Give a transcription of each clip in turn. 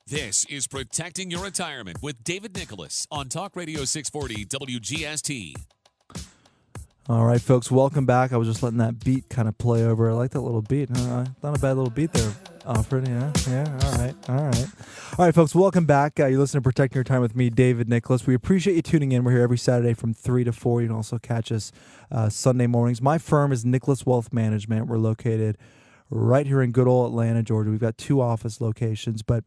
This is Protecting Your Retirement with David Nicholas on Talk Radio 640 WGST. All right, folks, welcome back. I was just letting that beat kind of play over. I like that little beat. Not a bad little beat there, Alfred. Yeah, all right, folks, welcome back. You're listening to Protecting Your Time with me, David Nicholas. We appreciate you tuning in. We're here every Saturday from 3 to 4. You can also catch us Sunday mornings. My firm is Nicholas Wealth Management. We're located right here in good old Atlanta, Georgia. We've got 2 office locations, but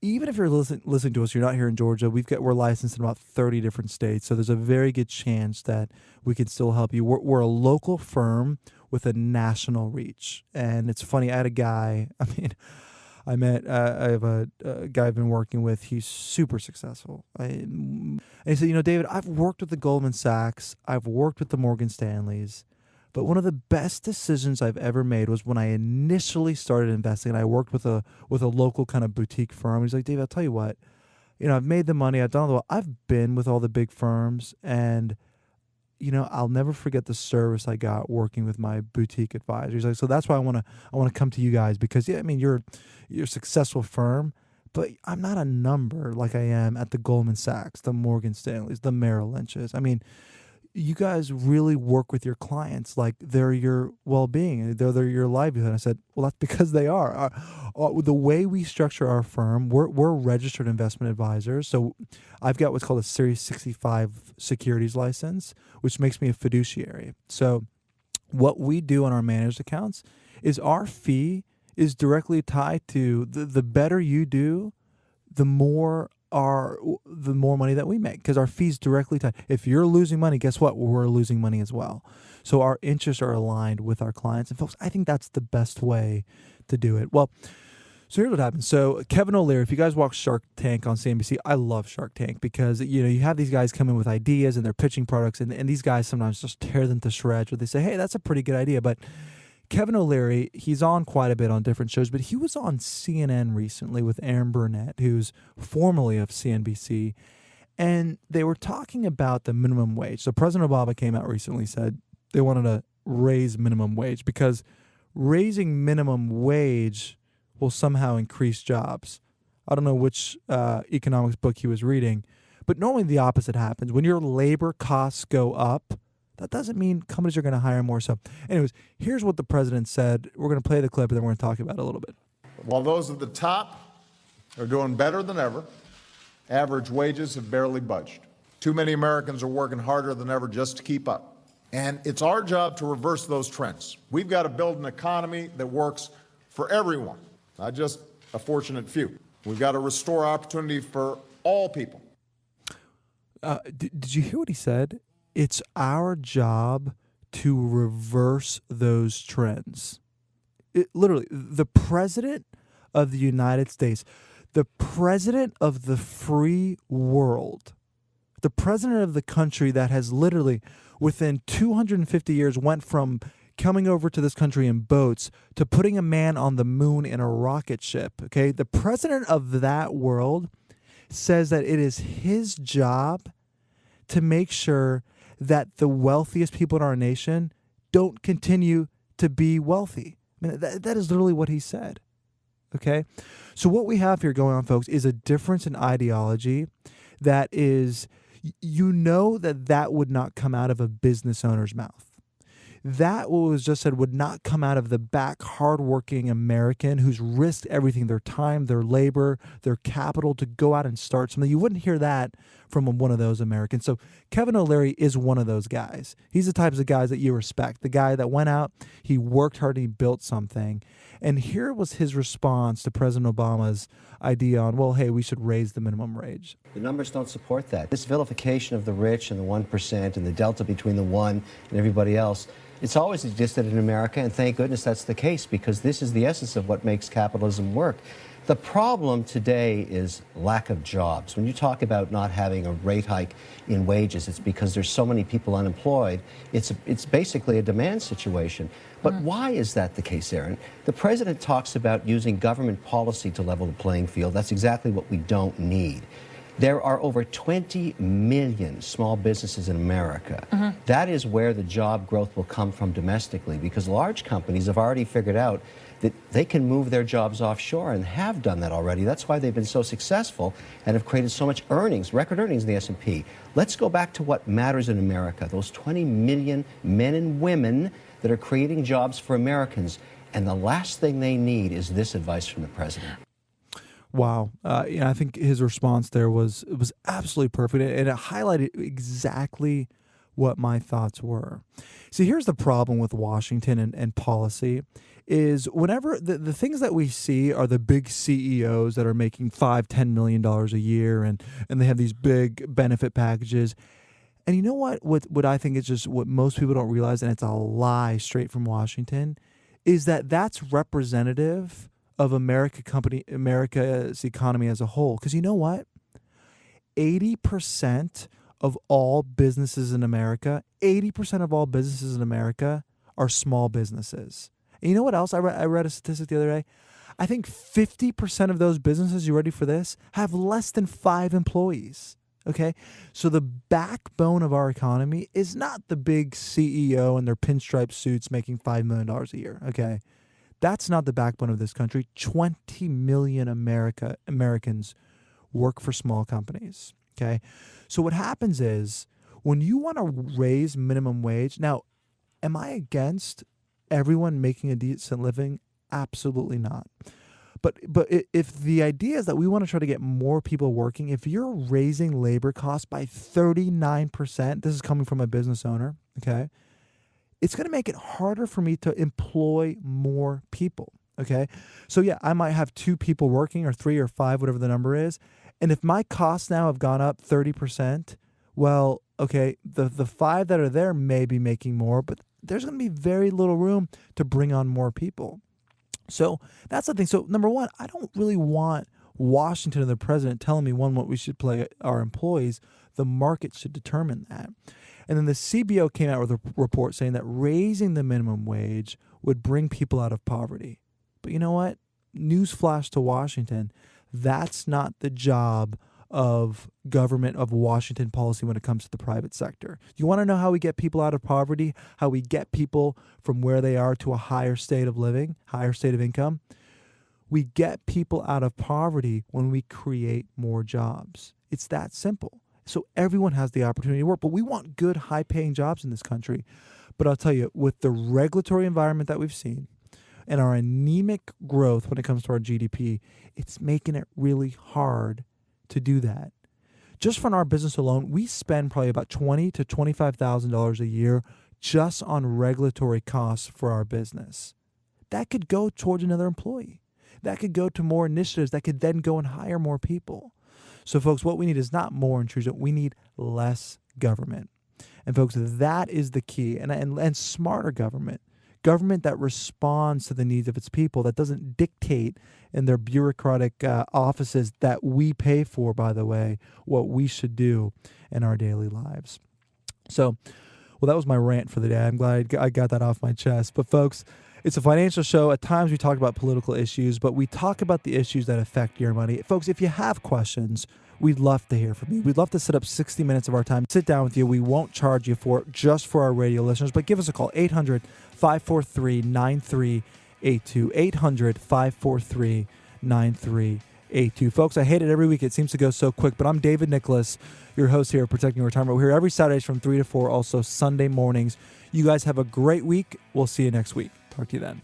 even if you're listening to us, you're not here in Georgia, we're licensed in about 30 different states, so there's a very good chance that we can still help you. We're a local firm with a national reach, and it's funny, I had a guy, I have a guy I've been working with, he's super successful, and he said, David, I've worked with the Goldman Sachs, I've worked with the Morgan Stanleys, but one of the best decisions I've ever made was when I initially started investing, and I worked with a local kind of boutique firm. He's like, Dave, I'll tell you what, I've made the money, I've done all the, I've been with all the big firms, and I'll never forget the service I got working with my boutique advisor. He's like, so that's why I want to come to you guys, because you're a successful firm, but I'm not a number like I am at the Goldman Sachs, the Morgan Stanleys, the Merrill Lynches. You guys really work with your clients like they're your well-being, they're your livelihood. I said, well, that's because they are. The way we structure our firm, we're registered investment advisors. So I've got what's called a Series 65 securities license, which makes me a fiduciary. So what we do on our managed accounts is our fee is directly tied to the better you do, the more money that we make, because our fees directly tied. If you're losing money, guess what? We're losing money as well. So our interests are aligned with our clients. And folks, I think that's the best way to do it. Well, so here's what happens. So Kevin O'Leary, if you guys watch Shark Tank on CNBC, I love Shark Tank because, you have these guys come in with ideas and they're pitching products, and these guys sometimes just tear them to shreds, where they say, hey, that's a pretty good idea. But Kevin O'Leary, he's on quite a bit on different shows, but he was on CNN recently with Aaron Burnett, who's formerly of CNBC, and they were talking about the minimum wage. So President Obama came out recently, said they wanted to raise minimum wage because raising minimum wage will somehow increase jobs. I don't know which economics book he was reading, but normally the opposite happens. When your labor costs go up, that doesn't mean companies are going to hire more. So anyways, here's what the president said. We're going to play the clip, and then we're going to talk about it a little bit. While those at the top are doing better than ever, average wages have barely budged. Too many Americans are working harder than ever just to keep up. And it's our job to reverse those trends. We've got to build an economy that works for everyone, not just a fortunate few. We've got to restore opportunity for all people. Did you hear what he said? It's our job to reverse those trends. Literally, the president of the United States, the president of the free world, the president of the country that has literally, within 250 years, went from coming over to this country in boats to putting a man on the moon in a rocket ship, okay? The president of that world says that it is his job to make sure that the wealthiest people in our nation don't continue to be wealthy. That is literally what he said, okay? So what we have here going on, folks, is a difference in ideology that is, that would not come out of a business owner's mouth. That, what was just said, would not come out of the back, hardworking American who's risked everything, their time, their labor, their capital to go out and start something. You wouldn't hear that from one of those Americans. So Kevin O'Leary is one of those guys. He's the types of guys that you respect. The guy that went out, he worked hard, and he built something. And here was his response to President Obama's idea on, well, hey, we should raise the minimum wage. The numbers don't support that. This vilification of the rich and the 1% and the delta between the 1 and everybody else, it's always existed in America, and thank goodness that's the case, because this is the essence of what makes capitalism work. The problem today is lack of jobs. When you talk about not having a rate hike in wages, it's because there's so many people unemployed. It's basically a demand situation. But why is that the case, Aaron? The president talks about using government policy to level the playing field. That's exactly what we don't need. There are over 20 million small businesses in America. That is where the job growth will come from domestically, because large companies have already figured out that they can move their jobs offshore and have done that already. That's why they've been so successful and have created so much earnings, record earnings in the S&P. Let's go back to what matters in America, those 20 million men and women that are creating jobs for Americans. And the last thing they need is this advice from the president. Wow. I think his response there was absolutely perfect, and it highlighted exactly what my thoughts were. See, here's the problem with Washington and policy is whenever the things that we see are the big CEOs that are making $5-10 million a year and they have these big benefit packages. And you know what I think is just what most people don't realize, and it's a lie straight from Washington, is that that's representative of America's economy as a whole. Because you know what? 80% of all businesses in America, 80% of all businesses in America are small businesses. And you know what else? I read a statistic the other day. I think 50% of those businesses, you ready for this, have less than 5 employees. Okay? So the backbone of our economy is not the big CEO in their pinstripe suits making $5 million a year. Okay? That's not the backbone of this country. 20 million Americans work for small companies. Okay? So what happens is when you want to raise minimum wage, now, am I against everyone making a decent living? Absolutely not. But if the idea is that we want to try to get more people working, if you're raising labor costs by 39%, this is coming from a business owner, okay, it's going to make it harder for me to employ more people, okay? So yeah, I might have 2 people working or 3 or 5, whatever the number is. And if my costs now have gone up 30%, well, okay, the 5 that are there may be making more, but there's going to be very little room to bring on more people. So that's the thing. So number one, I don't really want Washington and the president telling me, what we should pay our employees. The market should determine that. And then the CBO came out with a report saying that raising the minimum wage would bring people out of poverty. But you know what? Newsflash to Washington, that's not the job of government, of Washington policy when it comes to the private sector. You want to know how we get people out of poverty, how we get people from where they are to a higher state of living, higher state of income? We get people out of poverty when we create more jobs. It's that simple. So everyone has the opportunity to work, but we want good, high-paying jobs in this country. But I'll tell you, with the regulatory environment that we've seen and our anemic growth when it comes to our GDP, it's making it really hard to do that. Just from our business alone, we spend probably about $20,000 to $25,000 a year just on regulatory costs for our business. That could go towards another employee. That could go to more initiatives that could then go and hire more people. So, folks, what we need is not more intrusion. We need less government. And, folks, that is the key. And smarter government. Government that responds to the needs of its people, that doesn't dictate in their bureaucratic offices that we pay for, by the way, what we should do in our daily lives. So, well, that was my rant for the day. I'm glad I got that off my chest. But, folks, it's a financial show. At times we talk about political issues, but we talk about the issues that affect your money. Folks, if you have questions, we'd love to hear from you. We'd love to set up 60 minutes of our time, sit down with you. We won't charge you for it, just for our radio listeners, but give us a call, 800-543-9382, 800-543-9382. Folks, I hate it every week. It seems to go so quick, but I'm David Nicholas, your host here at Protecting Your Retirement. We're here every Saturdays from 3 to 4, also Sunday mornings. You guys have a great week. We'll see you next week. Talk to you then.